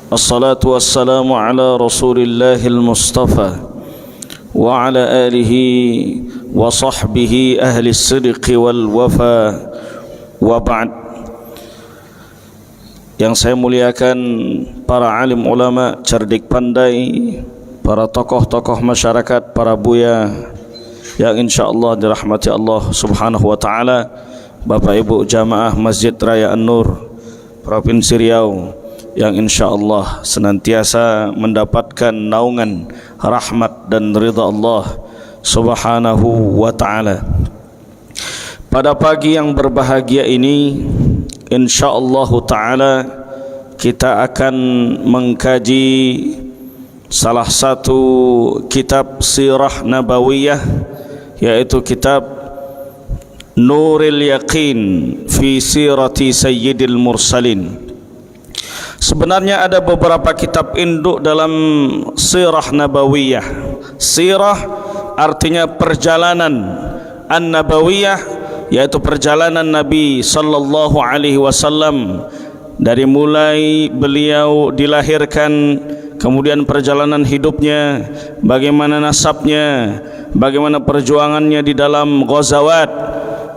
Assalatu wassalamu ala Rasulillahil Mustafa wa ala alihi wa sahbihi ahli sidqi wal wafa wa ba'd. Yang saya muliakan para alim ulama, cerdik pandai, para tokoh-tokoh masyarakat, para buya yang insyaallah dirahmati Allah Subhanahu wa taala, Bapak Ibu jamaah Masjid Raya An-Nur Provinsi Riau yang insyaallah senantiasa mendapatkan naungan rahmat dan ridha Allah Subhanahu wa taala. Pada pagi yang berbahagia ini insyaallah taala kita akan mengkaji salah satu kitab sirah nabawiyah, yaitu kitab Nuril Yaqin fi Sirati Sayyidil Mursalin. Sebenarnya ada beberapa kitab induk dalam sirah nabawiyah. Sirah artinya perjalanan, an-nabawiyah yaitu perjalanan Nabi sallallahu alaihi wasallam dari mulai beliau dilahirkan, kemudian perjalanan hidupnya, bagaimana nasabnya, bagaimana perjuangannya di dalam ghazawat,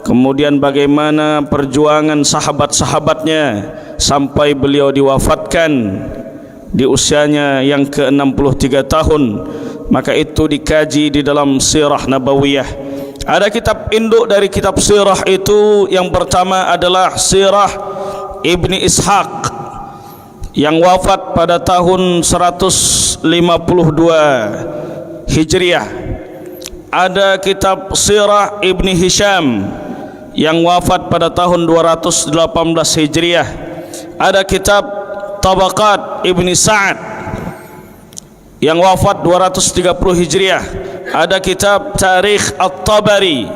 kemudian bagaimana perjuangan sahabat-sahabatnya sampai beliau diwafatkan di usianya yang ke-63 tahun. Maka itu dikaji di dalam sirah nabawiyah. Ada kitab induk dari kitab sirah itu. Yang pertama adalah sirah Ibni Ishaq yang wafat pada tahun 152 Hijriah. Ada kitab sirah Ibni Hisham yang wafat pada tahun 218 Hijriah. Ada kitab Tabaqat Ibni Sa'ad yang wafat 230 Hijriah. Ada kitab Tarikh At-Tabari,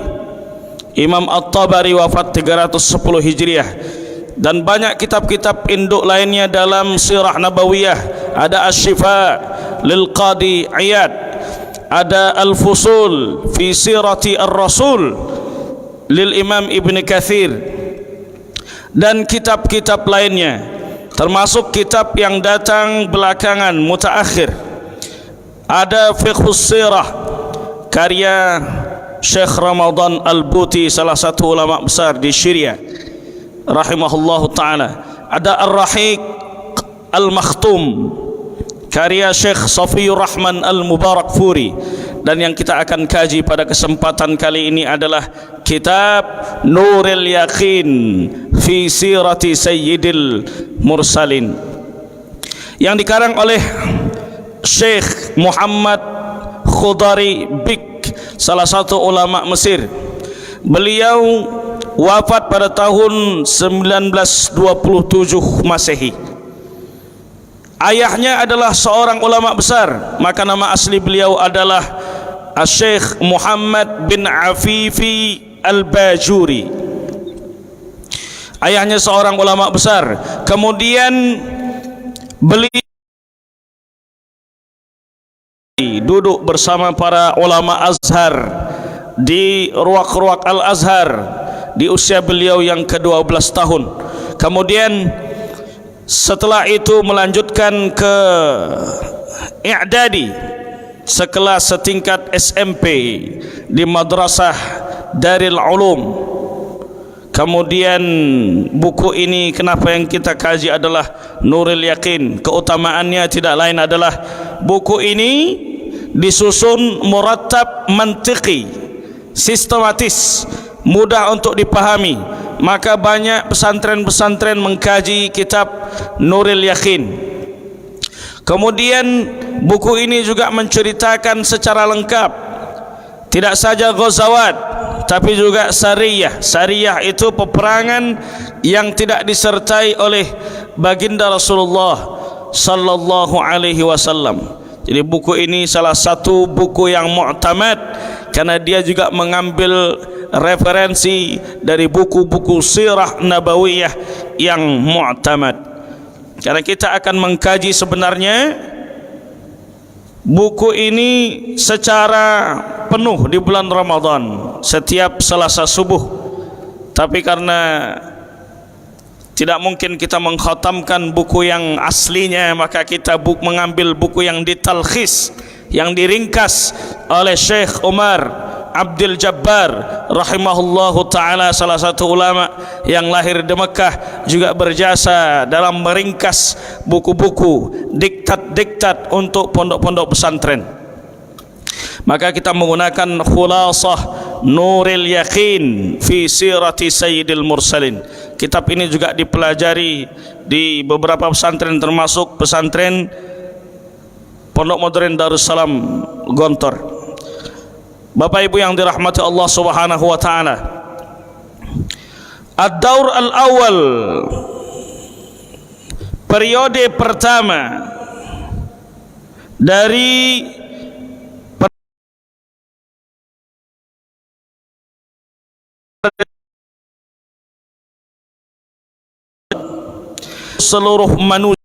Imam At-Tabari wafat 310 Hijriah. Dan banyak kitab-kitab induk lainnya dalam sirah nabawiyah. Ada Asy-Syifa lil Qadi Iyad, ada Al-Fusul fi Sirati Ar-Rasul lil Imam Ibn Katsir, dan kitab-kitab lainnya, termasuk kitab yang datang belakangan mutaakhir. Ada Fiqhus Sirah karya Syekh Ramadan Al-Buti, salah satu ulama besar di Syria rahimahullahu taala. Ada Ar-Rahiq Al-Makhtum karya Syekh Safiyur Rahman Al-Mubarak Furi. Dan yang kita akan kaji pada kesempatan kali ini adalah kitab Nuril Yaqin fi Sirati Sayyidil Mursalin yang dikarang oleh Syekh Muhammad Khudari Bik, salah satu ulama Mesir. Beliau wafat pada tahun 1927 Masehi. Ayahnya adalah seorang ulama besar, maka nama asli beliau adalah Syekh Muhammad bin Afifi Al-Bajuri. Ayahnya seorang ulama besar. Kemudian beliau duduk bersama para ulama Azhar di ruak-ruak Al-Azhar di usia beliau yang ke-12 tahun. Kemudian setelah itu melanjutkan ke i'dadi, sekelas setingkat SMP di Madrasah Darul Ulum. Kemudian buku ini kenapa yang kita kaji adalah Nuril Yaqin. Keutamaannya tidak lain adalah buku ini disusun murattab mantiqi, sistematis, mudah untuk dipahami. Maka banyak pesantren-pesantren mengkaji kitab Nuril Yaqin. Kemudian buku ini juga menceritakan secara lengkap tidak saja ghazawat, tapi juga sariyah. Sariyah itu peperangan yang tidak disertai oleh baginda Rasulullah sallallahu alaihi wasallam. Jadi buku ini salah satu buku yang mu'tamad karena dia juga mengambil referensi dari buku-buku sirah nabawiyah yang mu'tamad. Karena kita akan mengkaji sebenarnya buku ini secara penuh di bulan Ramadan setiap Selasa subuh. Tapi karena Tidak mungkin kita mengkhatamkan buku yang aslinya, maka kita mengambil buku yang ditalkhis, yang diringkas oleh Syekh Umar Abdul Jabbar rahimahullahu ta'ala, salah satu ulama yang lahir di Mekah, juga berjasa dalam meringkas buku-buku diktat-diktat untuk pondok-pondok pesantren. Maka kita menggunakan Khulasah Nuril Yaqin fi Sirati Sayyidil Mursalin. Kitab ini juga dipelajari di beberapa pesantren, termasuk pesantren Pondok Modern Darussalam Gontor. Bapak Ibu yang dirahmati Allah Subhanahu wa taala, Ad-Daur al-Awwal, periode pertama dari seluruh manusia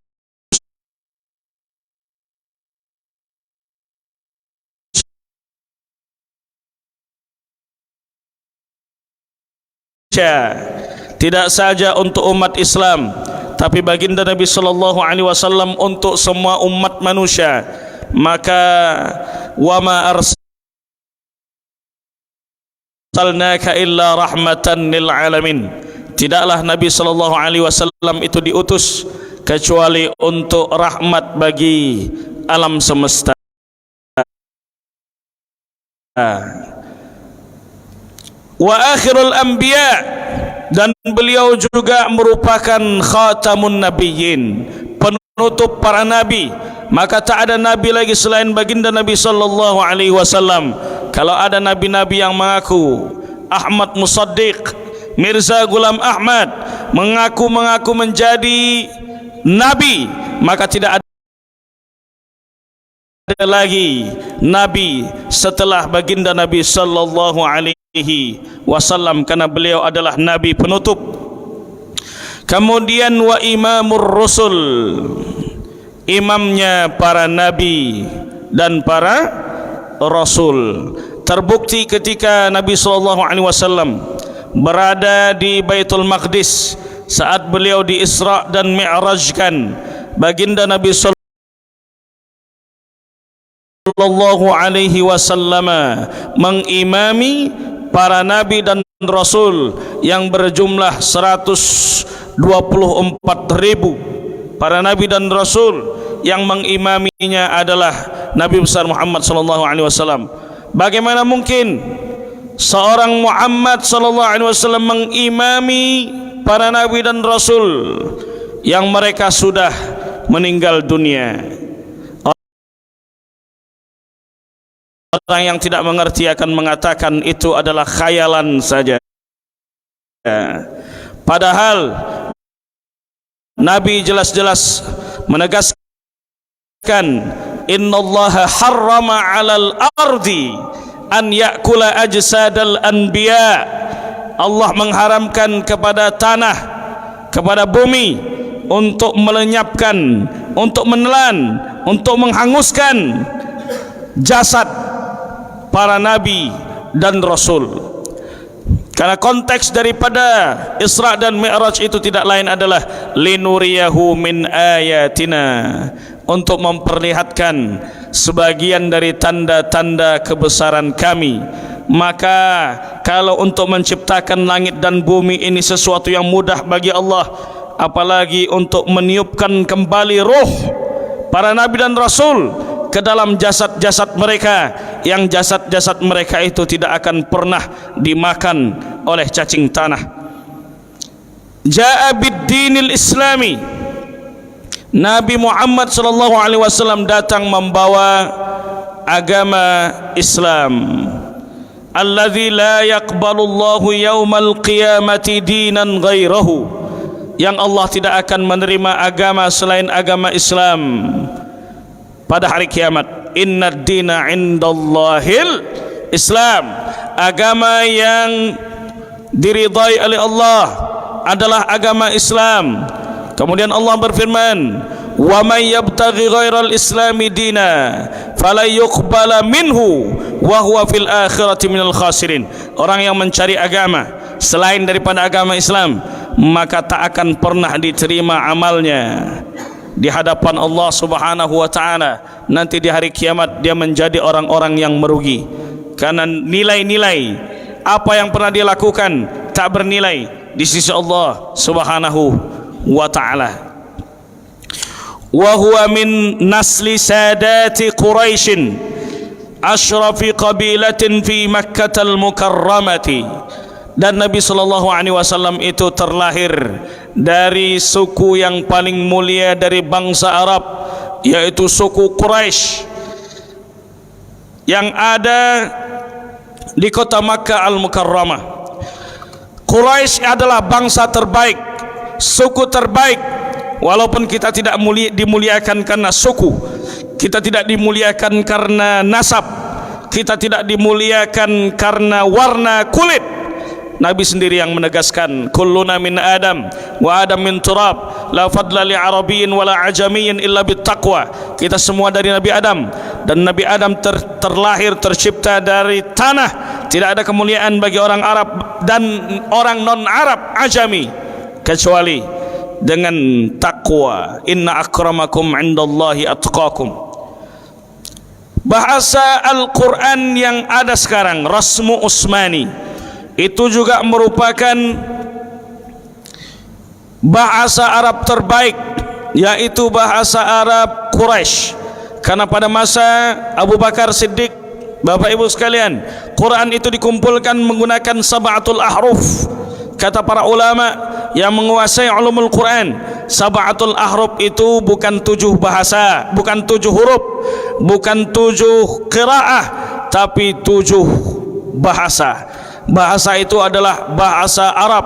tidak saja untuk umat Islam, tapi baginda Nabi sallallahu alaihi wasallam untuk semua umat manusia. Maka wa ma arsalnaka illa rahmatan lil alamin, tidaklah Nabi sallallahu alaihi wasallam itu diutus kecuali untuk rahmat bagi alam semesta. Wa akhirul anbiya, dan beliau juga merupakan khatamun nabiyyin, penutup para nabi. Maka tak ada nabi lagi selain baginda Nabi sallallahu alaihi wasallam. Kalau ada nabi-nabi yang mengaku Ahmad Musaddiq, Mirza Ghulam Ahmad mengaku menjadi nabi, maka tidak ada lagi nabi setelah baginda Nabi sallallahu alaihi wasallam, karena beliau adalah nabi penutup. Kemudian wa imamur rusul, imamnya para nabi dan para rasul. Terbukti ketika Nabi sallallahu alaihi wasallam berada di Baitul Maqdis saat beliau di Isra dan Mi'rajkan, baginda Nabi sallallahu alaihi wasallam mengimami para nabi dan rasul yang berjumlah 124.000. Para nabi dan rasul yang mengimaminya adalah Nabi besar Muhammad sallallahu alaihi wasallam. Bagaimana mungkin seorang Muhammad sallallahu alaihi wasallam mengimami para nabi dan rasul yang mereka sudah meninggal dunia? Orang yang tidak mengerti akan mengatakan itu adalah khayalan saja. Padahal Nabi jelas-jelas menegaskan, innallaha harrama 'alal ardi an ya'kula ajsadal anbiya. Allah mengharamkan kepada tanah, kepada bumi untuk melenyapkan, untuk menelan, untuk menghanguskan jasad para nabi dan rasul. Karena konteks daripada Isra dan Mi'raj itu tidak lain adalah linuriyahu min ayatina, untuk memperlihatkan sebagian dari tanda-tanda kebesaran kami. Maka kalau untuk menciptakan langit dan bumi ini sesuatu yang mudah bagi Allah, apalagi untuk meniupkan kembali ruh para nabi dan rasul ke dalam jasad-jasad mereka, yang jasad-jasad mereka itu tidak akan pernah dimakan oleh cacing tanah. Ja'a bid-dinil islami, Nabi Muhammad sallallahu alaihi wasallam datang membawa agama Islam. Alladzi la yaqbalu Allahu yaumal qiyamati dinan ghairahu, yang Allah tidak akan menerima agama selain agama Islam pada hari kiamat. Inna dina indallahil Islam, agama yang diridai oleh Allah adalah agama Islam. Kemudian Allah berfirman, wa may yabtaghi ghairal islami dina fala yuqbala minhu wa huwa fil akhirati minal khasirin. Orang yang mencari agama selain daripada agama Islam, maka tak akan pernah diterima amalnya di hadapan Allah Subhanahu wa taala. Nanti di hari kiamat dia menjadi orang-orang yang merugi, karena nilai-nilai apa yang pernah dia lakukan tak bernilai di sisi Allah Subhanahu wa taala. Wa huwa min nasli sadati Quraisy ashrafi qabilatin fi Makkah al-Mukarramati. Dan Nabi sallallahu alaihi wasallam itu terlahir dari suku yang paling mulia dari bangsa Arab, yaitu suku Quraisy yang ada di kota Makkah al-Mukarramah. Quraisy adalah bangsa terbaik, suku terbaik. Walaupun kita tidak dimuliakan karena suku, kita tidak dimuliakan karena nasab, kita tidak dimuliakan karena warna kulit, Nabi sendiri yang menegaskan, kulluna min Adam wa Adam min turab, la fadla li arabiyyin wala ajamiyyin illa bittaqwa. Kita semua dari Nabi Adam, dan Nabi Adam terlahir tercipta dari tanah. Tidak ada kemuliaan bagi orang Arab dan orang non-Arab ajami kecuali dengan takwa. Inna akramakum indallahi atqakum. Bahasa Al-Quran yang ada sekarang, Rasmu Utsmani, itu juga merupakan bahasa Arab terbaik, yaitu bahasa Arab Quraisy. Karena pada masa Abu Bakar Siddiq, Bapak Ibu sekalian, Quran itu dikumpulkan menggunakan sab'atul ahruf. Kata para ulama yang menguasai ulumul Quran, sab'atul ahruf itu bukan 7 bahasa, bukan 7 huruf, bukan 7 qiraah, tapi 7 bahasa. Bahasa itu adalah bahasa Arab,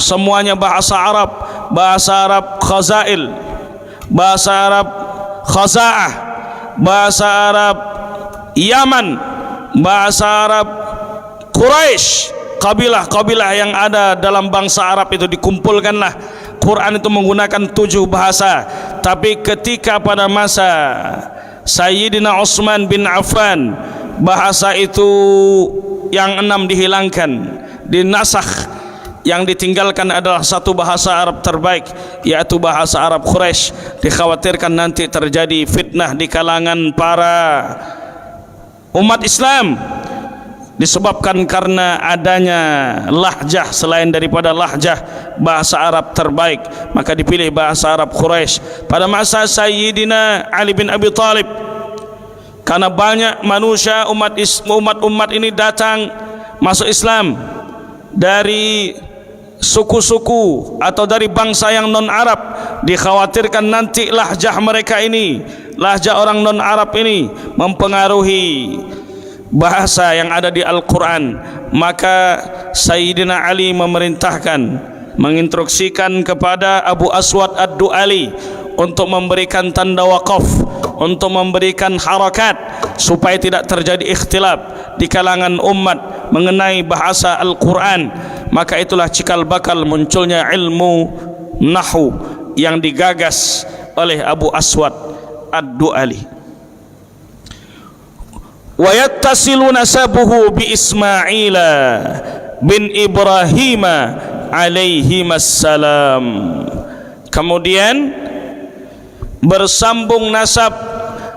semuanya bahasa Arab. Bahasa Arab Khazail, bahasa Arab Khaza'ah, bahasa Arab Yaman, bahasa Arab Quraisy. Kabilah-kabilah yang ada dalam bangsa Arab itu dikumpulkanlah. Quran itu menggunakan 7 bahasa. Tapi ketika pada masa Sayyidina Utsman bin Affan, bahasa itu yang 6 dihilangkan, dinasakh. Yang ditinggalkan adalah satu bahasa Arab terbaik, yaitu bahasa Arab Quraisy. Dikhawatirkan nanti terjadi fitnah di kalangan para umat Islam, disebabkan karena adanya lahjah selain daripada lahjah bahasa Arab terbaik, maka dipilih bahasa Arab Quraisy. Pada masa Sayyidina Ali bin Abi Thalib, karena banyak manusia umat ini datang masuk Islam dari suku-suku atau dari bangsa yang non-Arab, dikhawatirkan nanti lahjah mereka ini, lahjah orang non-Arab ini mempengaruhi bahasa yang ada di Al-Quran. Maka Sayyidina Ali memerintahkan, menginstruksikan kepada Abu Aswad Ad-Du'ali untuk memberikan tanda waqaf, untuk memberikan harakat supaya tidak terjadi ikhtilaf di kalangan umat mengenai bahasa Al-Quran. Maka itulah cikal bakal munculnya ilmu Nahwu yang digagas oleh Abu Aswad Ad-Du'ali. Wa yattasilu nasabuhu bi Ismail bin Ibrahim alaihimassalam. Kemudian bersambung nasab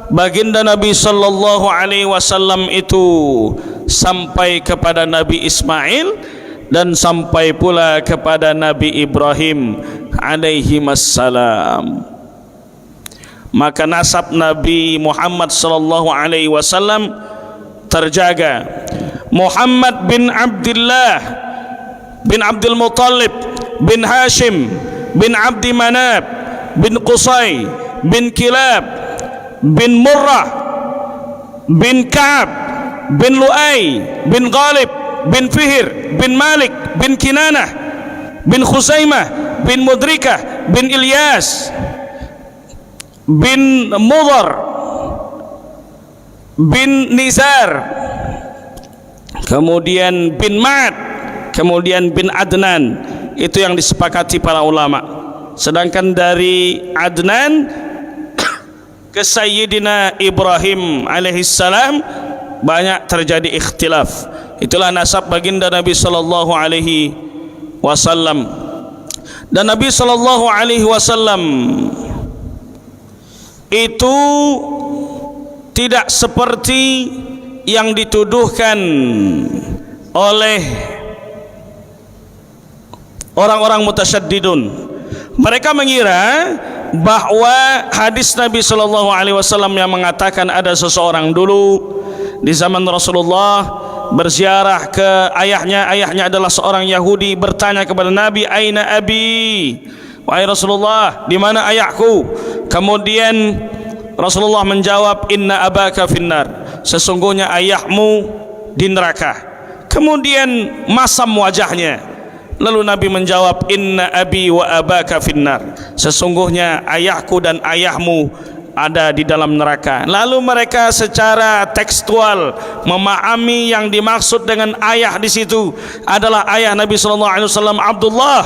baginda Nabi sallallahu alaihi wasallam itu sampai kepada Nabi Ismail dan sampai pula kepada Nabi Ibrahim alaihimassalam. Maka nasab Nabi Muhammad sallallahu alaihi wasallam terjaga. Muhammad bin Abdullah bin Abdul Muttalib bin Hashim bin Abdi Manab bin Qusay bin Kilab bin Murrah bin Ka'ab bin Lu'ay bin Ghalib bin Fihr bin Malik bin Kinanah bin Khuzaimah bin Mudrikah bin Ilyas bin Mudhar bin Nizar, kemudian bin Ma'ad, kemudian bin Adnan. Itu yang disepakati para ulama. Sedangkan dari Adnan ke Sayyidina Ibrahim alaihissalam banyak terjadi ikhtilaf. Itulah nasab baginda Nabi sallallahu alaihi wasallam. Dan Nabi sallallahu alaihi wasallam itu tidak seperti yang dituduhkan oleh orang-orang mutasyaddidun. Mereka mengira bahwa hadis Nabi sallallahu alaihi wasallam yang mengatakan ada seseorang dulu di zaman Rasulullah berziarah ke ayahnya. Ayahnya adalah seorang Yahudi, bertanya kepada Nabi, "Aina abi?" Wahai Rasulullah, di mana ayahku? Kemudian Rasulullah menjawab, "Inna abaka finnar." Sesungguhnya ayahmu di neraka. Kemudian masam wajahnya. Lalu Nabi menjawab, "Inna abi wa abaka finnar." Sesungguhnya ayahku dan ayahmu ada di dalam neraka. Lalu mereka secara tekstual memahami yang dimaksud dengan ayah di situ adalah ayah Nabi sallallahu alaihi wasallam Abdullah.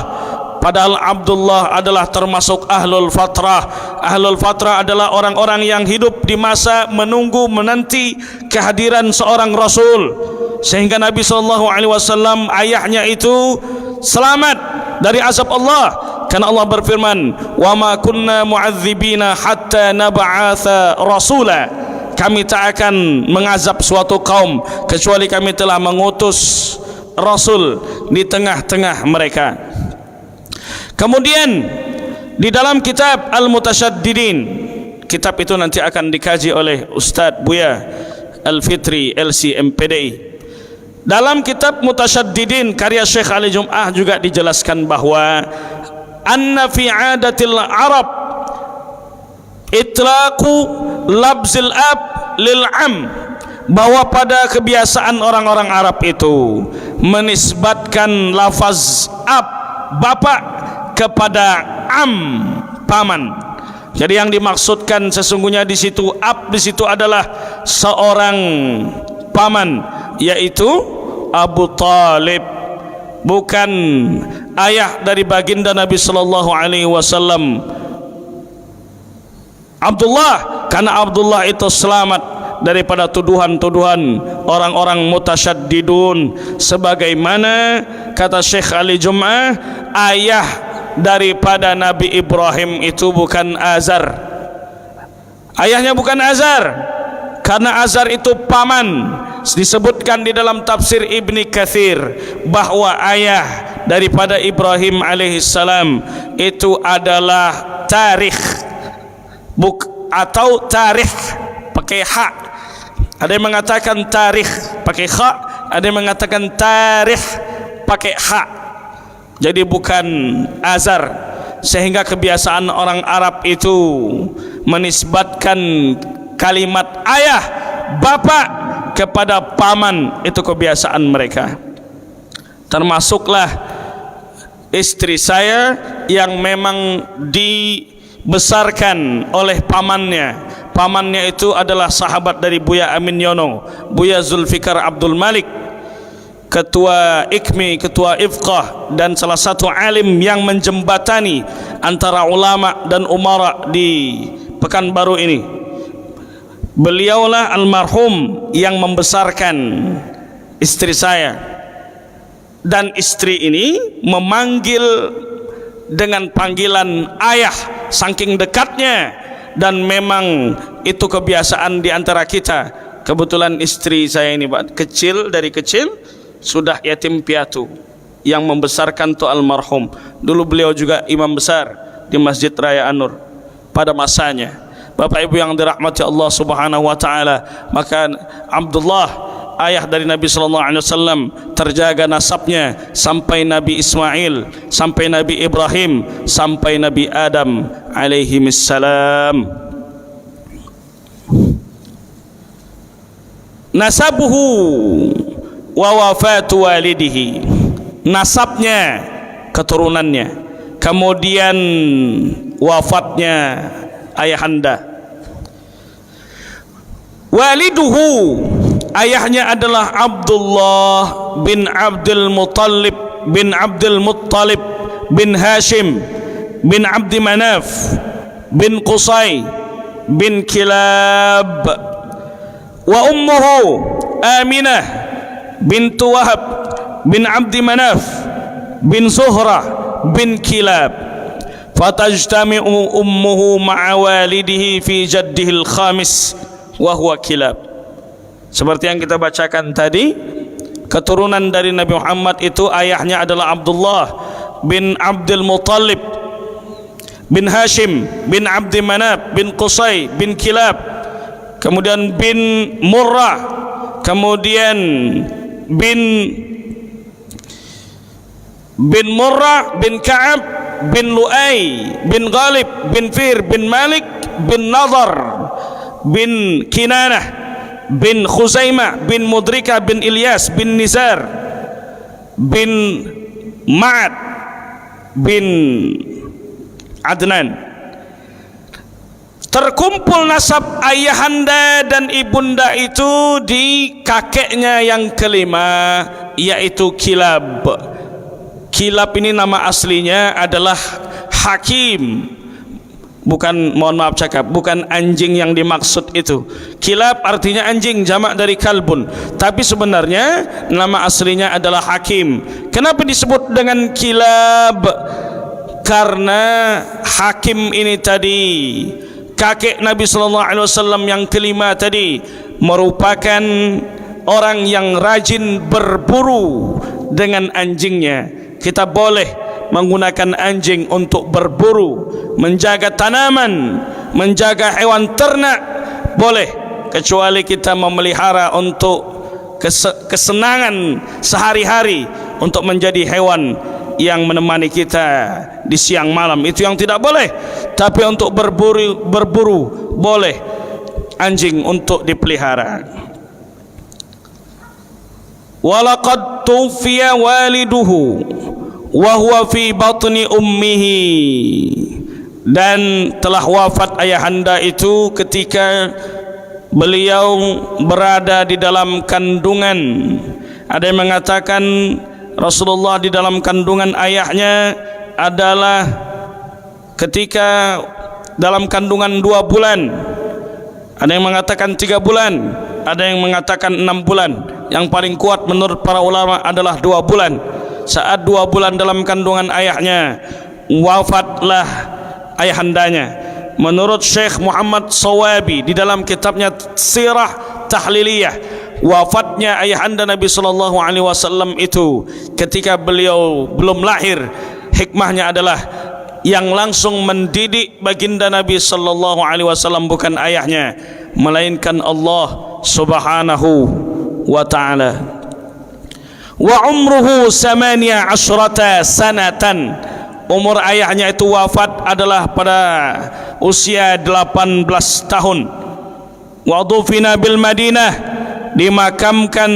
Padahal Abdullah adalah termasuk ahlul fatrah. Ahlul fatrah adalah orang-orang yang hidup di masa menunggu menanti kehadiran seorang rasul, sehingga Nabi sallallahu alaihi wasallam ayahnya itu selamat dari azab Allah, karena Allah berfirman, "Wa ma kunna mu'adzibina hatta nab'atha rasula." Kami tak akan mengazab suatu kaum kecuali kami telah mengutus rasul di tengah-tengah mereka. Kemudian di dalam kitab Al-Mutasyaddidin, kitab itu nanti akan dikaji oleh Ustadz Buya Al-Fitri LC MPDI. Dalam kitab Mutasyaddidin karya Syekh Ali Jum'ah juga dijelaskan bahwa anna fi 'adatil Arab itlaqu labzil ab lil am, bahwa pada kebiasaan orang-orang Arab itu menisbatkan lafaz ab, bapak, kepada am, paman. Jadi yang dimaksudkan sesungguhnya di situ ab, di situ adalah seorang paman, yaitu Abu Talib, bukan ayah dari baginda Nabi sallallahu alaihi wasallam Abdullah, karena Abdullah itu selamat daripada tuduhan-tuduhan orang-orang mutasyaddidun, sebagaimana kata Syekh Ali Jum'ah, ayah daripada Nabi Ibrahim itu bukan Azar. Ayahnya bukan Azar, karena Azar itu paman. Disebutkan di dalam tafsir Ibni Katsir bahwa ayah daripada Ibrahim alaihissalam itu adalah Tarikh, atau Tarikh pakai hak. Ada yang mengatakan Tarikh pakai hak, ada yang mengatakan Tarikh pakai hak. Jadi bukan Azar, sehingga kebiasaan orang Arab itu menisbatkan kalimat ayah, bapak kepada paman, itu kebiasaan mereka. Termasuklah istri saya yang memang dibesarkan oleh pamannya. Pamannya itu adalah sahabat dari Buya Amin Yono, Buya Zulfikar Abdul Malik, ketua IKMI, ketua Ifqah, dan salah satu alim yang menjembatani antara ulama dan umara di Pekanbaru ini. Beliaulah almarhum yang membesarkan istri saya, dan istri ini memanggil dengan panggilan ayah saking dekatnya, dan memang itu kebiasaan di antara kita. Kebetulan istri saya ini Pak, kecil, dari kecil sudah yatim piatu. Yang membesarkan itu almarhum. Dulu beliau juga imam besar di Masjid Raya An-Nur pada masanya. Bapak Ibu yang dirahmati Allah Subhanahu wa taala, maka Abdullah, ayah dari Nabi sallallahu alaihi wasallam, terjaga nasabnya sampai Nabi Ismail, sampai Nabi Ibrahim, sampai Nabi Adam alaihi salam. Nasabuhu wa wafatu walidihi, nasabnya, keturunannya, kemudian wafatnya ayahanda. Waliduhu, ayahnya adalah Abdullah bin Abdul Muttalib bin Abdul Muttalib bin Hashim bin Abdi Manaf bin Qusay bin Kilab. Wa ummuhu Aminah bintu Wahab bin Abdi Manaf bin Zuhrah bin Kilab, fatajtami'u ummuhu ma'a walidihi fi jaddihil khamis wa huwa Kilab. Seperti yang kita bacakan tadi, keturunan dari Nabi Muhammad itu ayahnya adalah Abdullah bin Abdul Muttalib bin Hashim bin Abdi Manaf bin Qusay bin Kilab, kemudian bin Murrah, kemudian bin Murrah bin Ka'ab bin Lu'ay bin Ghalib bin Fir bin Malik bin Nadar bin Kinanah bin Khuzaimah bin Mudrika bin Ilyas bin Nizar bin Ma'ad bin Adnan. Terkumpul nasab ayahanda dan ibunda itu di kakeknya yang kelima, yaitu Kilab. Kilab ini nama aslinya adalah Hakim, bukan, mohon maaf cakap, bukan anjing yang dimaksud itu. Kilab artinya anjing, jamak dari kalbun, tapi sebenarnya nama aslinya adalah Hakim. Kenapa disebut dengan Kilab? Karena Hakim ini tadi, kakek Nabi sallallahu alaihi wasallam yang kelima tadi, merupakan orang yang rajin berburu dengan anjingnya. Kita boleh menggunakan anjing untuk berburu, menjaga tanaman, menjaga hewan ternak, boleh, kecuali kita memelihara untuk kesenangan sehari-hari, untuk menjadi hewan yang menemani kita di siang malam, itu yang tidak boleh. Tapi untuk berburu boleh anjing untuk dipelihara. Walaqad tufiya waliduhu wa huwa fi batni ummihi, dan telah wafat ayahanda itu ketika beliau berada di dalam kandungan. Ada yang mengatakan Rasulullah di dalam kandungan ayahnya adalah ketika dalam kandungan 2 bulan. Ada yang mengatakan 3 bulan, ada yang mengatakan 6 bulan. Yang paling kuat menurut para ulama adalah 2 bulan. Saat 2 bulan dalam kandungan ayahnya, wafatlah ayahandanya. Menurut Syekh Muhammad Sawabi di dalam kitabnya Sirah Tahliliyah, wafatnya ayahanda Nabi sallallahu alaihi wasallam itu ketika beliau belum lahir. Hikmahnya adalah yang langsung mendidik baginda Nabi sallallahu alaihi wasallam bukan ayahnya, melainkan Allah Subhanahu wa taala. Wa umruhu 18 sanatan. Umur ayahnya itu wafat adalah pada usia 18 tahun. Wa dufina bil Madinah, dimakamkan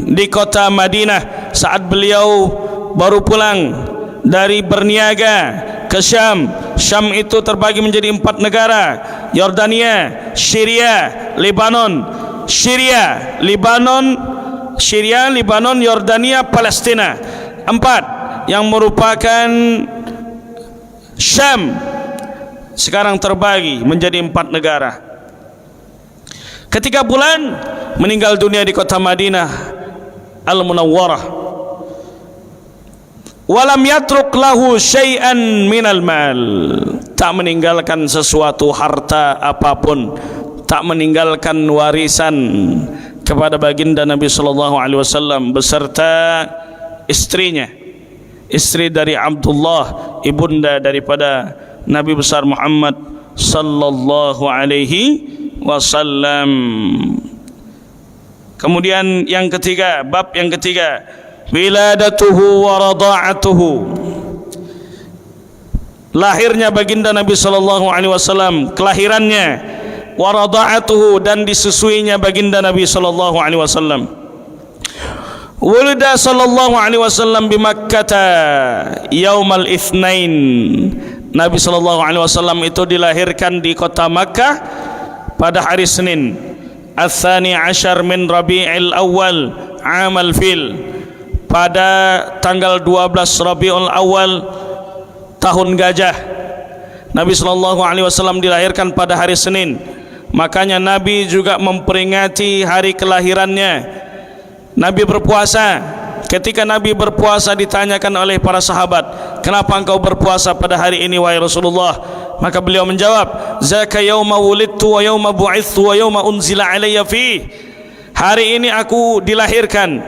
di kota Madinah saat beliau baru pulang dari berniaga ke Syam. Syam itu terbagi menjadi 4 negara: Yordania, Syria, Lebanon. Syria, Lebanon, Yordania, Palestina. 4 yang merupakan Syam sekarang terbagi menjadi 4 negara. Ketika bulan meninggal dunia di kota Madinah Al-Munawwarah. Walam yatruk lahu syai'an minal mal, tak meninggalkan sesuatu harta apapun, tak meninggalkan warisan kepada baginda Nabi sallallahu alaihi wasallam beserta istrinya, istri dari Abdullah, ibunda daripada Nabi besar Muhammad sallallahu alaihi wasallam. Kemudian yang ketiga, bab yang ketiga, wiladatuhu wa rada'atuhu, lahirnya baginda Nabi sallallahu alaihi wasallam, kelahirannya, wa rada'atuhu, dan disusuinya baginda Nabi sallallahu alaihi wasallam. Wulida sallallahu alaihi wasallam di Makkah yaumal itsnain. Nabi sallallahu alaihi wasallam itu dilahirkan di kota Makkah pada hari Senin, Ats-Tsani Asyar min Rabi'il Awal Amal Fil, pada tanggal 12 Rabiul Awal tahun gajah. Nabi sallallahu alaihi wasallam dilahirkan pada hari Senin, makanya Nabi juga memperingati hari kelahirannya. Nabi berpuasa. Ketika Nabi berpuasa ditanyakan oleh para sahabat, kenapa engkau berpuasa pada hari ini wahai Rasulullah? Maka beliau menjawab, zaka yauma wulidtu wa yauma bu'ithtu wa yauma unzila alayya fi. Hari ini aku dilahirkan,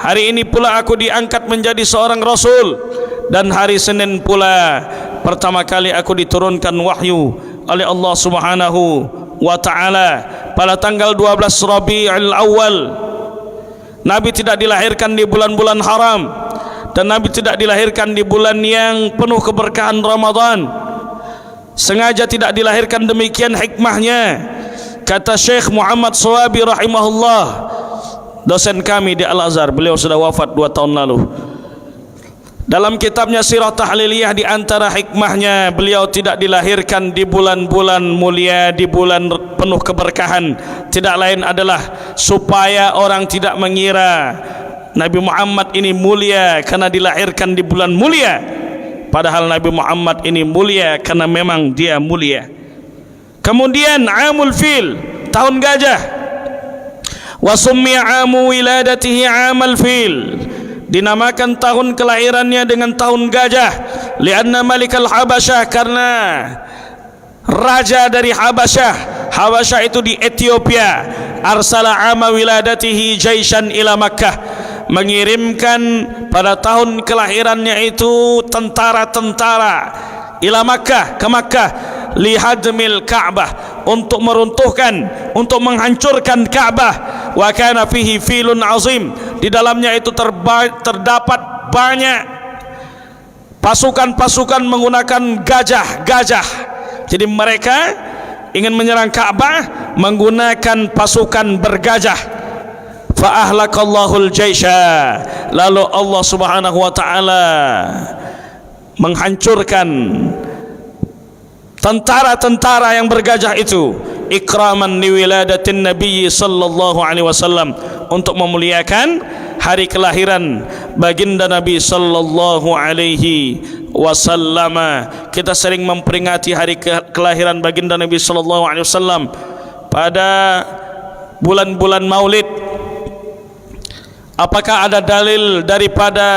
hari ini pula aku diangkat menjadi seorang rasul, dan hari Senin pula pertama kali aku diturunkan wahyu oleh Allah Subhanahu wa ta'ala pada tanggal 12 Rabiul Awal. Nabi tidak dilahirkan di bulan-bulan haram, dan Nabi tidak dilahirkan di bulan yang penuh keberkahan Ramadan. Sengaja tidak dilahirkan, demikian hikmahnya. Kata Syekh Muhammad Sawabi rahimahullah, dosen kami di Al-Azhar, beliau sudah wafat 2 tahun lalu. Dalam kitabnya Sirah Tahliliyah, di antara hikmahnya beliau tidak dilahirkan di bulan-bulan mulia, di bulan penuh keberkahan, tidak lain adalah supaya orang tidak mengira Nabi Muhammad ini mulia karena dilahirkan di bulan mulia, padahal Nabi Muhammad ini mulia karena memang dia mulia. Kemudian Amul Fil, tahun gajah. Wa summiya amu wiladatihi amal fil, dinamakan tahun kelahirannya dengan tahun gajah. Lianna malikal Habasyah, karena raja dari Habasyah, Habasyah itu di Ethiopia, arsala ama wiladatihi jaishan ila Makkah, mengirimkan pada tahun kelahirannya itu tentara-tentara ila Makkah, ke Makkah, lihadmil Ka'bah, untuk meruntuhkan, untuk menghancurkan Ka'bah. Wa kana fihi filun azim, di dalamnya itu terdapat banyak pasukan-pasukan menggunakan gajah-gajah. Jadi mereka ingin menyerang Ka'bah menggunakan pasukan bergajah. Fa ahlakallahul jaisha, lalu Allah Subhanahu wa taala menghancurkan tentara-tentara yang bergajah itu, ikraman liwiladatin Nabi sallallahu alaihi wasallam, untuk memuliakan hari kelahiran baginda Nabi sallallahu alaihi wasallam. Kita sering memperingati hari kelahiran baginda Nabi sallallahu alaihi wasallam pada bulan-bulan Maulid. Apakah ada dalil daripada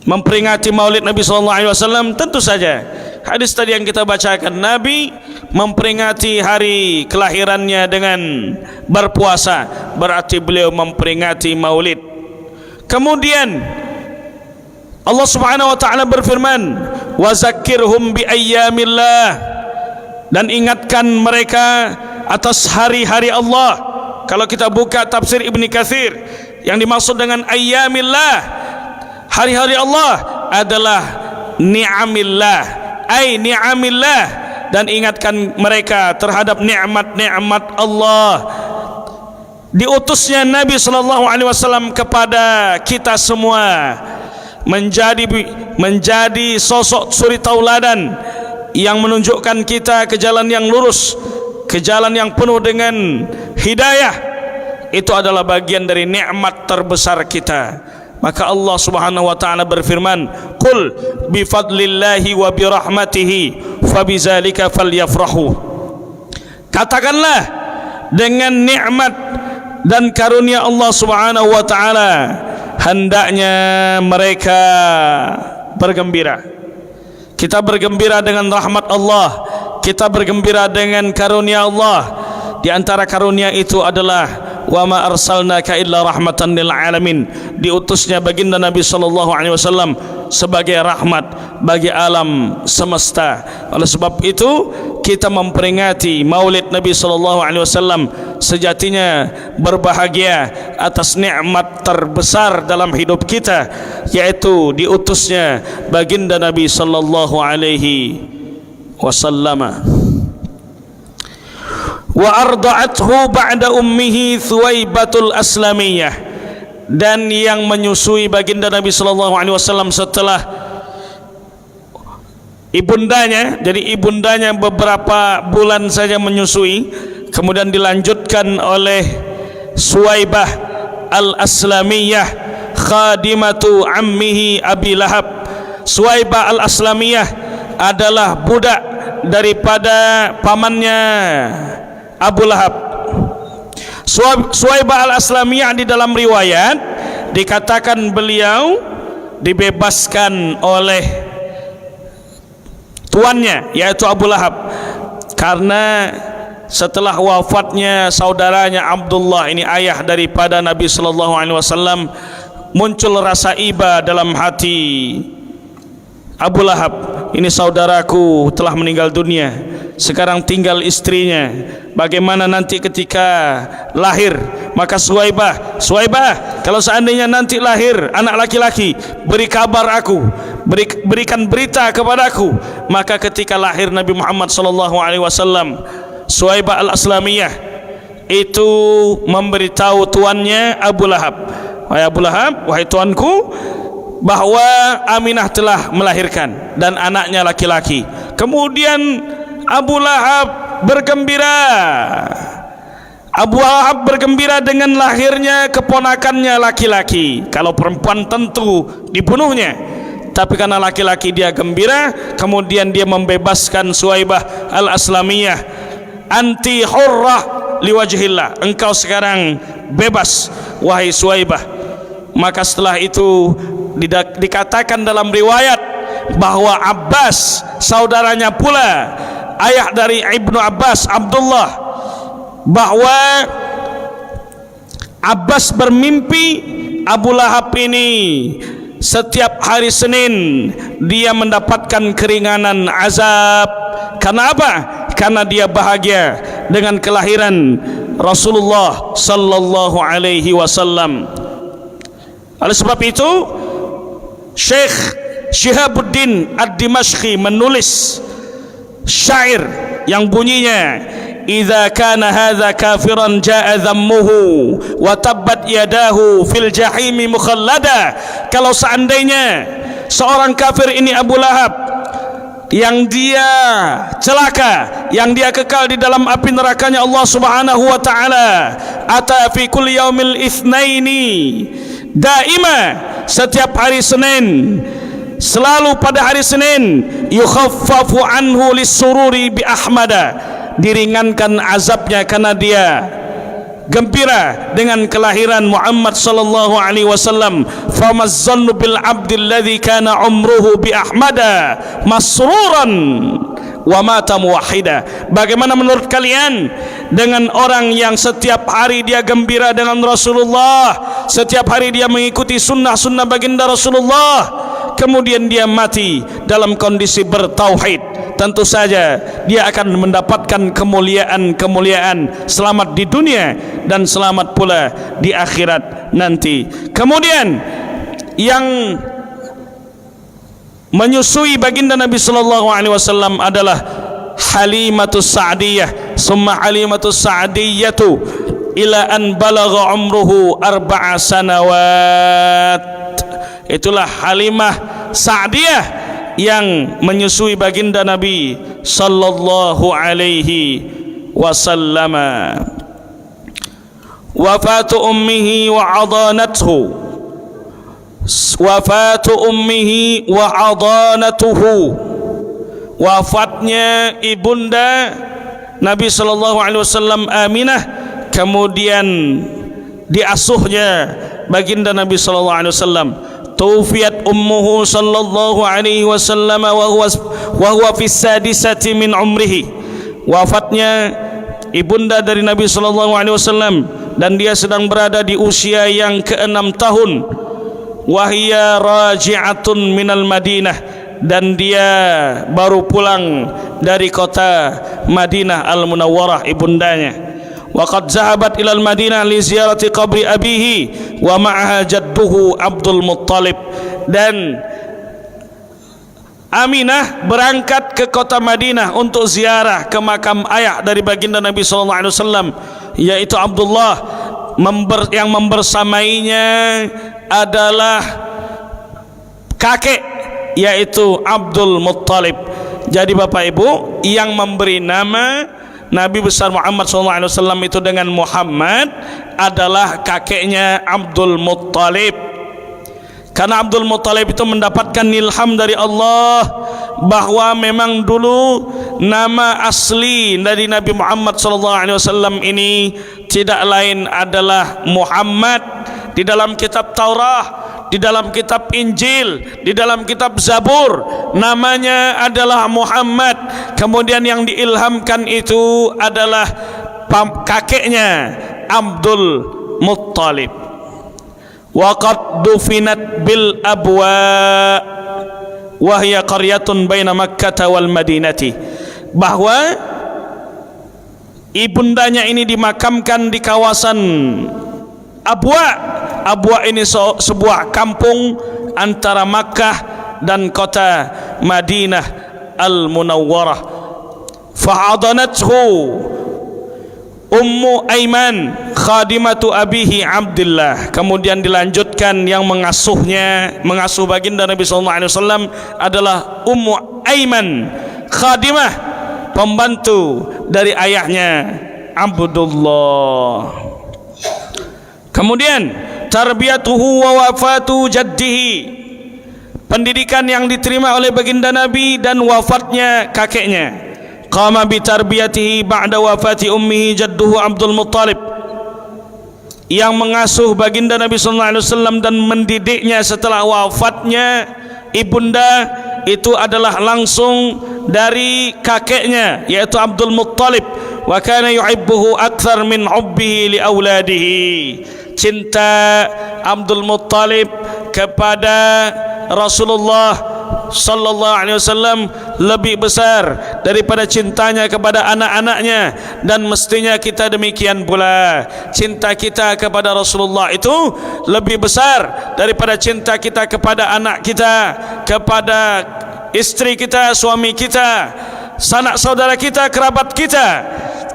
memperingati Maulid Nabi sallallahu alaihi wasallam? Tentu saja. Hadis tadi yang kita bacakan, Nabi memperingati hari kelahirannya dengan berpuasa, berarti beliau memperingati Maulid. Kemudian Allah Subhanahu wa taala berfirman, "Wa zakkirhum bi ayyamillah," dan ingatkan mereka atas hari-hari Allah. Kalau kita buka tafsir Ibnu Katsir, yang dimaksud dengan ayyamillah, hari-hari Allah adalah ni'amillah, ay ni'amillah, dan ingatkan mereka terhadap nikmat-nikmat Allah. Diutusnya Nabi sallallahu alaihi wasallam kepada kita semua menjadi sosok suri tauladan yang menunjukkan kita ke jalan yang lurus, ke jalan yang penuh dengan hidayah. Itu adalah bagian dari nikmat terbesar kita. Maka Allah Subhanahu wa taala berfirman, "Qul bi fadlillahi wa bi rahmatihi fabizalika falyafrahu." Katakanlah, dengan nikmat dan karunia Allah Subhanahu wa taala hendaknya mereka bergembira. Kita bergembira dengan rahmat Allah, kita bergembira dengan karunia Allah. Di antara karunia itu adalah wa ma arsalnaka illa rahmatan lil alamin, diutusnya baginda Nabi sallallahu alaihi wasallam sebagai rahmat bagi alam semesta. Oleh sebab itu kita memperingati Maulid Nabi sallallahu alaihi wasallam sejatinya berbahagia atas nikmat terbesar dalam hidup kita, yaitu diutusnya baginda Nabi sallallahu alaihi wasallam. Wa arda'athu ba'da ummihi Thuwaibatul Aslamiyah, dan yang menyusui baginda Nabi sallallahu alaihi wasallam setelah ibundanya, jadi ibundanya beberapa bulan saja menyusui, kemudian dilanjutkan oleh Suwaibah Al-Aslamiyah, khadimatu ammihi Abi Lahab. Suwaibah Al-Aslamiyah adalah budak daripada pamannya Abu Lahab. Suwaibah Al-Aslamiyah di dalam riwayat dikatakan beliau dibebaskan oleh tuannya yaitu Abu Lahab, karena setelah wafatnya saudaranya Abdullah, ini ayah daripada Nabi sallallahu alaihi wasallam, muncul rasa iba dalam hati Abu Lahab. Ini saudaraku telah meninggal dunia, sekarang tinggal istrinya, bagaimana nanti ketika lahir? Maka Suwaibah, kalau seandainya nanti lahir anak laki-laki, beri kabar aku, berikan berita kepadaku. Maka ketika lahir Nabi Muhammad sallallahu alaihi wasallam, Suwaibah al-Aslamiyah itu memberitahu tuannya Abu Lahab, wahai Abu Lahab, wahai tuanku, bahwa Aminah telah melahirkan dan anaknya laki-laki. Kemudian Abu Lahab bergembira. Abu Lahab bergembira dengan lahirnya keponakannya laki-laki. Kalau perempuan tentu dibunuhnya, tapi karena laki-laki dia gembira. Kemudian dia membebaskan Suwaibah al-Aslamiyah, anti hurrah liwajhillah, engkau sekarang bebas wahai Suwaibah. Maka setelah itu dikatakan dalam riwayat bahwa Abbas, saudaranya pula, ayah dari Ibnu Abbas, Abdullah, bahwa Abbas bermimpi Abu Lahab ini setiap hari Senin dia mendapatkan keringanan azab. Karena apa? Karena dia bahagia dengan kelahiran Rasulullah sallallahu alaihi wasallam. Oleh sebab itu Syekh Syihabuddin Ad-Dimashqi menulis syair yang bunyinya, idza kana hadza kafiran jaa dhammuhu wa tabbat yadahu fil jahimi mukhallada. Kalau seandainya seorang kafir ini Abu Lahab, yang dia celaka, yang dia kekal di dalam api nerakanya Allah Subhanahu wa taala, ata fi kulli yaumil itsnaini daima, setiap hari Senin, selalu pada hari Senin, yukhaffafu anhu lisururi bi ahmada, diringankan azabnya karena dia gembira dengan kelahiran Muhammad sallallahu alaihi wasallam. Famazzannu bil abdil ladzi kana umruhu bi ahmada masruran wa mata muwahhida. Bagaimana menurut kalian dengan orang yang setiap hari dia gembira dengan Rasulullah, setiap hari dia mengikuti sunnah-sunnah baginda Rasulullah, kemudian dia mati dalam kondisi bertauhid? Tentu saja dia akan mendapatkan kemuliaan selamat di dunia dan selamat pula di akhirat nanti. Kemudian yang menyusui baginda Nabi sallallahu alaihi wasallam adalah Halimatus Sa'diyah, summa Halimatus Sa'diyatu ila an balagha umruhu 4 sanawat. Itulah Halimah Sa'diyah yang menyusui baginda Nabi sallallahu alaihi wasallam. Wafatu ummihi wa adanatuhu, wafatu ummihi wa adanatuhu, wafatnya ibunda Nabi sallallahu alaihi wasallam Aminah, kemudian diasuhnya baginda Nabi sallallahu alaihi wasallam. Tuwfiyat ummuhu sallallahu alaihi wasallam wa huwa fi sadisati min umrihi, wafatnya ibunda dari Nabi sallallahu alaihi wasallam dan dia sedang berada di usia yang ke-6 tahun. Wahia raji'atun minal Madinah, dan dia baru pulang dari kota Madinah Al-Munawwarah ibundanya. Waqad zahabat ilal Madinah li ziyarati qabri abihi wa ma'aha jadduhu Abdul Muttalib. Dan Aminah berangkat ke kota Madinah untuk ziarah ke makam ayah dari baginda Nabi sallallahu alaihi wasallam, yaitu Abdullah, yang membersamainya adalah kakek, yaitu Abdul Muttalib. Jadi Bapak Ibu, yang memberi nama Nabi besar Muhammad SAW itu dengan Muhammad adalah kakeknya Abdul Muttalib. Karena Abdul Muttalib itu mendapatkan ilham dari Allah bahwa memang dulu nama asli dari Nabi Muhammad SAW ini tidak lain adalah Muhammad. Di dalam kitab Taurah di dalam kitab Injil, di dalam kitab Zabur, namanya adalah Muhammad. Kemudian yang diilhamkan itu adalah kakeknya Abdul Muttalib. Wa qad dufinat bil abwa wa hiya qaryatun baina Makkah wal Madinati. Bahwa ibundanya ini dimakamkan di kawasan Abwa. Abwa ini sebuah kampung antara Makkah dan kota Madinah Al-Munawwarah. Fa'adanathu Ummu Aiman khadimatu abihi Abdullah. Kemudian dilanjutkan yang mengasuh baginda Nabi sallallahu alaihi wasallam adalah Ummu Aiman, khadimah, pembantu dari ayahnya Abdullah. Kemudian tarbiyatuhu wa wafatu jaddihi, pendidikan yang diterima oleh baginda Nabi dan wafatnya kakeknya. Qama bi tarbiyatihi ba'da wafati ummihi jadduhu Abdul Muttalib, yang mengasuh baginda Nabi sallallahu alaihi wasallam dan mendidiknya setelah wafatnya ibunda itu adalah langsung dari kakeknya, yaitu Abdul Muttalib. Wa kana yuhibbuhu akthar min hubbihi li auladihi. Cinta Abdul Muttalib kepada Rasulullah sallallahu alaihi wasallam lebih besar daripada cintanya kepada anak-anaknya, dan mestinya kita demikian pula. Cinta kita kepada Rasulullah itu lebih besar daripada cinta kita kepada anak kita, kepada istri kita, suami kita, sanak saudara kita, kerabat kita.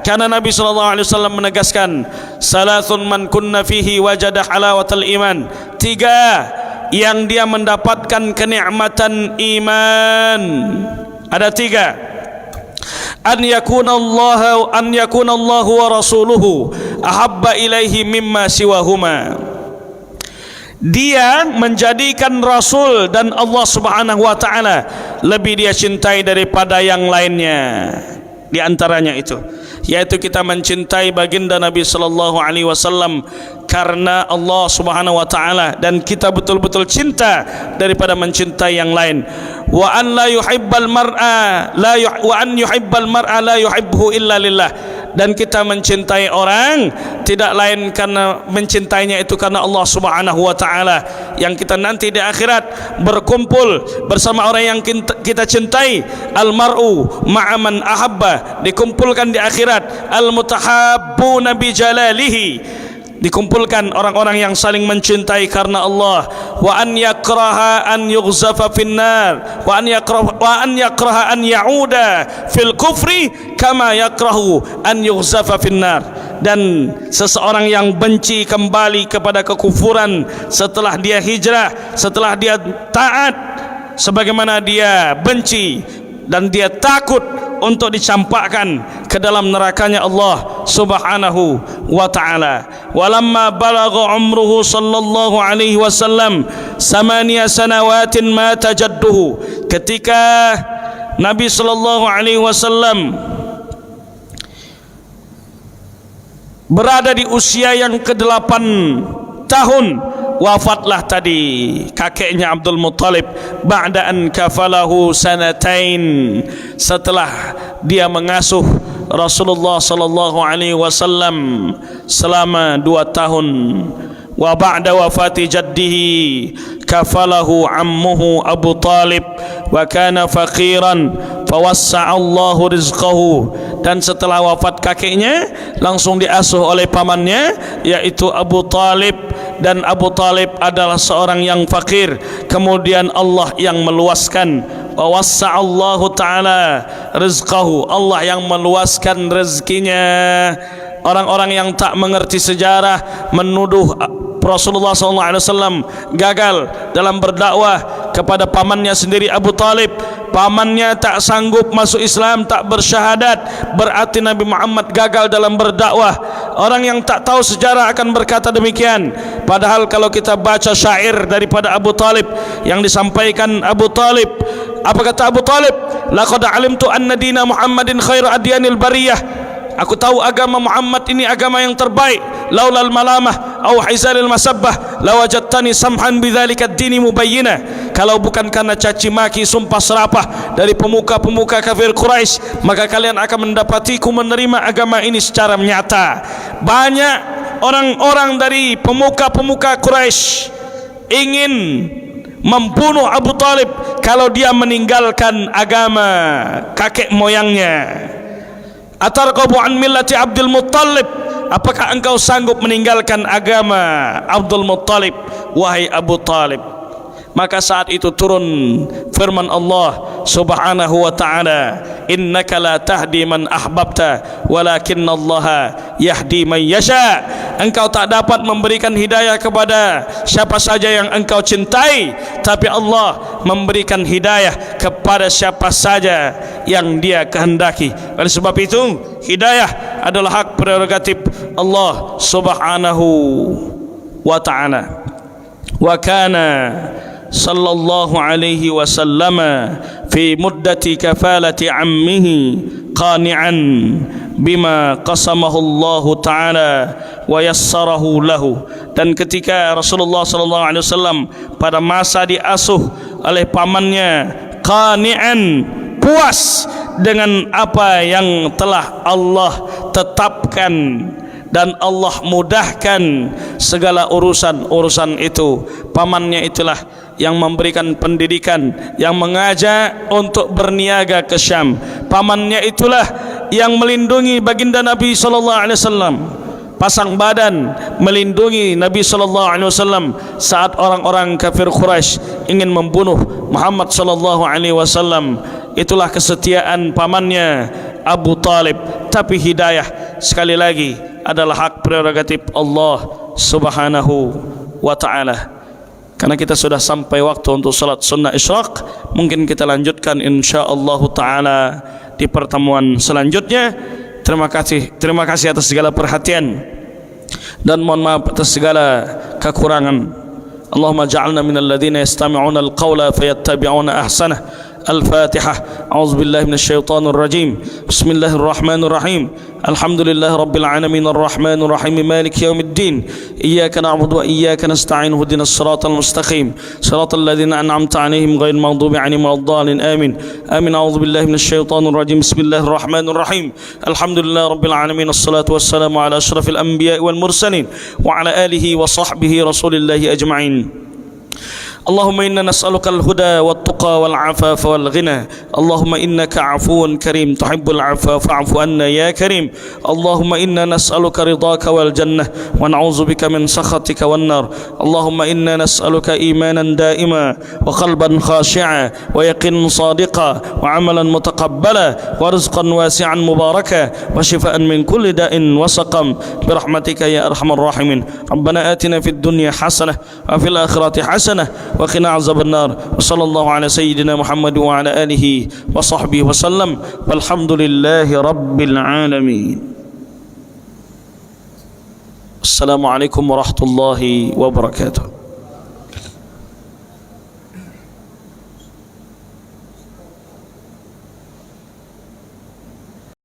Karena Nabi SAW menegaskan, salasun man kunna fihi wajada halawatal iman. 3 yang dia mendapatkan kenikmatan iman. Ada 3. An yakuna Allah wa rasuluhu ahabba ilaihi mimma siwahuma. Dia menjadikan Rasul dan Allah Subhanahu wa taala lebih dia cintai daripada yang lainnya. Di antaranya itu, yaitu kita mencintai baginda Nabi sallallahu alaihi wasallam karena Allah Subhanahu wa taala, dan kita betul-betul cinta daripada mencintai yang lain. Wa an yuhibbal mar'a la yuhibbuhu illa lillah. Dan kita mencintai orang tidak lain karena mencintainya itu karena Allah Subhanahu wa taala. Yang kita nanti di akhirat berkumpul bersama orang yang kita cintai. Al mar'u ma'a man ahabba, dikumpulkan di akhirat. Al mutahabbuna bi jalalihi, dikumpulkan orang-orang yang saling mencintai karena Allah. Wa an yakraha an yughzafa finnar wa an yakraha an ya'uda fil kufri kama yakrahu an yughzafa finnar. Dan seseorang yang benci kembali kepada kekufuran setelah dia hijrah, setelah dia taat, sebagaimana dia benci dan dia takut untuk dicampakkan ke dalam nerakanya Allah Subhanahu wa taala. Walamma balagha umruhu sallallahu alaihi wasallam 8 sanawatin mata jadduhu. Ketika Nabi sallallahu alaihi wasallam berada di usia yang ke-8 tahun, wafatlah tadi kakeknya Abdul Muttalib. Ba'da an kafalahu sanatain, setelah dia mengasuh Rasulullah sallallahu alaihi wasallam selama 2 tahun. Wa ba'da wafati jaddihi kafalahu ammuhu Abu Talib wa kana faqiran fawassa'allahu rizqahu. Dan setelah wafat kakeknya langsung diasuh oleh pamannya, yaitu Abu Talib. Dan Abu Talib adalah seorang yang fakir, kemudian Allah yang meluaskan. Wa wassa'allahu ta'ala rizqahu, Allah yang meluaskan rezekinya. Orang-orang yang tak mengerti sejarah menuduh Rasulullah SAW gagal dalam berdakwah kepada pamannya sendiri Abu Talib. Pamannya tak sanggup masuk Islam, tak bersyahadat, berarti Nabi Muhammad gagal dalam berdakwah. Orang yang tak tahu sejarah akan berkata demikian. Padahal kalau kita baca syair daripada Abu Talib yang disampaikan Abu Talib, apa kata Abu Talib? Laqad alimtu anna dina Muhammadin khairu adyanil bariyah. Aku tahu agama Muhammad ini agama yang terbaik. Laulal malamah au hizalil masabbah lawajadtani samhan bidzalika ad-dini mubayyina. Kalau bukan karena caci maki, sumpah serapah dari pemuka-pemuka kafir Quraisy, maka kalian akan mendapatiku menerima agama ini secara nyata. Banyak orang-orang dari pemuka-pemuka Quraisy ingin membunuh Abu Talib kalau dia meninggalkan agama kakek moyangnya. Atarqabu an millati Abdul Muttalib, apakah engkau sanggup meninggalkan agama Abdul Muttalib, wahai Abu Talib? Maka saat itu turun firman Allah Subhanahu wa ta'ala, innaka la tahdi man ahbabta walakinallaha yahdi man yasha. Engkau tak dapat memberikan hidayah kepada siapa saja yang engkau cintai, tapi Allah memberikan hidayah kepada siapa saja yang Dia kehendaki. Oleh sebab itu, hidayah adalah hak prerogatif Allah Subhanahu wa ta'ala. Wa kana sallallahu alaihi wasallam fi muddati kafalati ammihi qani'an bima qasamahu Allah ta'ala wa yassarahu lahu. Dan ketika Rasulullah sallallahu alaihi wasallam pada masa diasuh oleh pamannya, qani'an, puas dengan apa yang telah Allah tetapkan dan Allah mudahkan segala urusan itu. Pamannya itulah yang memberikan pendidikan, yang mengajak untuk berniaga ke Syam. Pamannya itulah yang melindungi baginda Nabi sallallahu alaihi wasallam, pasang badan melindungi Nabi sallallahu alaihi wasallam saat orang-orang kafir Quraisy ingin membunuh Muhammad sallallahu alaihi wasallam. Itulah kesetiaan pamannya Abu Talib. Tapi hidayah sekali lagi adalah hak prerogatif Allah Subhanahu wa ta'ala. Karena kita sudah sampai waktu untuk salat sunnah isyraq, mungkin kita lanjutkan insyaallah ta'ala di pertemuan selanjutnya. Terima kasih atas segala perhatian dan mohon maaf atas segala kekurangan. Allahumma ja'alna minal ladzina yastami'una al-qawla fayattabi'una ahsanah. Al-Fatihah. A'udzubillahi minasyaitonir rajim. Bismillahirrahmanirrahim. Alhamdulillahi rabbil alamin arrahmanir rahim maliki yaumiddin. Iyyaka na'budu wa iyyaka nasta'in ihdinas siratal mustaqim siratal ladzina an'amta 'alaihim ghairil maghdubi 'alaihim waladdallin. Amin. Amin. A'udzubillahi minasyaitonir rajim. Bismillahirrahmanirrahim. Alhamdulillahi rabbil alamin wassalatu wassalamu ala asyrafil anbiya'i wal mursalin wa ala alihi wa sahbihi rasulillahi ajma'in. اللهم إنا نسألك الهدى والتقى والعفاف والغنى. اللهم إنك عفو كريم تحب العفو فاعف عنا يا كريم. اللهم إنا نسألك رضاك والجنة ونعوذ بك من سخطك والنار. اللهم إنا نسألك إيمانا دائما وقلبا خاشعا ويقينا صادقا وعملا متقبلا ورزقا واسعا مباركا وشفاء من كل داء وسقم برحمتك يا أرحم الراحمين. ربنا آتنا في الدنيا حسنة وفي الآخرة حسنة وقنا عذاب النار. وصلى الله على سيدنا محمد وعلى آله وصحبه وسلم والحمد لله رب العالمين. السلام عليكم ورحمة الله وبركاته.